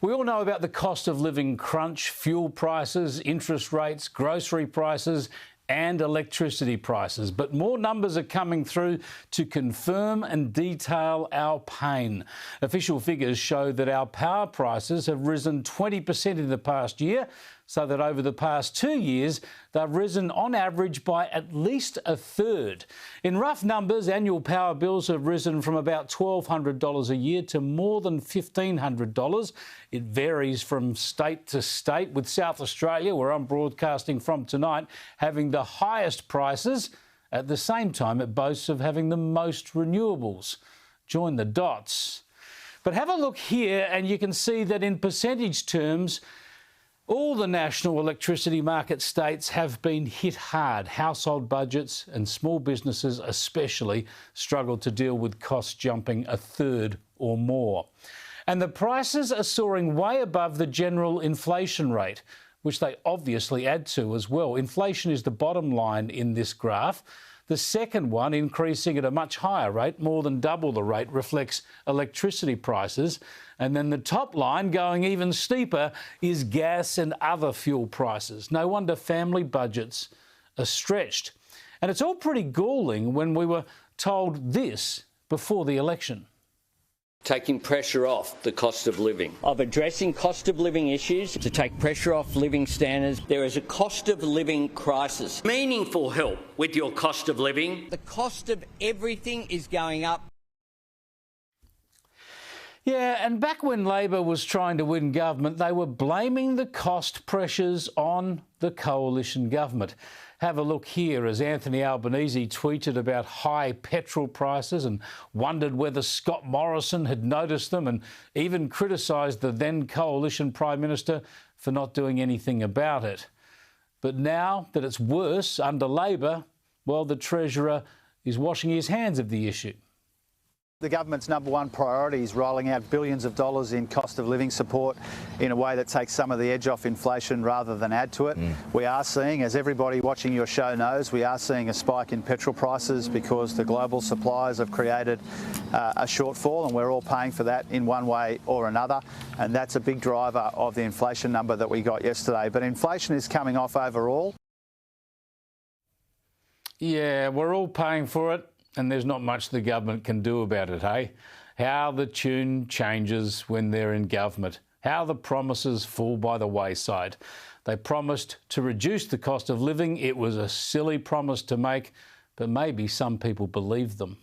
We all know about the cost of living crunch, fuel prices, interest rates, grocery prices and electricity prices. But more numbers are coming through to confirm and detail our pain. Official figures show that our power prices have risen 20% in the past year, so that over the past 2 years, they've risen on average by at least a third. In rough numbers, annual power bills have risen from about $1,200 a year to more than $1,500. It varies from state to state, with South Australia, where I'm broadcasting from tonight, having the highest prices. At the same time, it boasts of having the most renewables. Join the dots. But have a look here and you can see that in percentage terms, all the national electricity market states have been hit hard. Household budgets and small businesses especially struggle to deal with costs jumping a third or more. And the prices are soaring way above the general inflation rate, which they obviously add to as well. Inflation is the bottom line in this graph. The second one, increasing at a much higher rate, more than double the rate, reflects electricity prices. And then the top line, going even steeper, is gas and other fuel prices. No wonder family budgets are stretched. And it's all pretty galling when we were told this before the election. Taking pressure off the cost of living. Of addressing cost of living issues to take pressure off living standards. There is a cost of living crisis. Meaningful help with your cost of living. The cost of everything is going up. Yeah, and back when Labor was trying to win government, they were blaming the cost pressures on the coalition government. Have a look here as Anthony Albanese tweeted about high petrol prices and wondered whether Scott Morrison had noticed them, and even criticised the then coalition Prime Minister for not doing anything about it. But now that it's worse under Labor, well, the Treasurer is washing his hands of the issue. The government's number one priority is rolling out billions of dollars in cost of living support in a way that takes some of the edge off inflation rather than add to it. We are seeing, as everybody watching your show knows, we are seeing a spike in petrol prices because the global suppliers have created a shortfall, and we're all paying for that in one way or another. And that's a big driver of the inflation number that we got yesterday. But inflation is coming off overall. Yeah, we're all paying for it. And there's not much the government can do about it, hey? How the tune changes when they're in government. How the promises fall by the wayside. They promised to reduce the cost of living. It was a silly promise to make, but maybe some people believe them.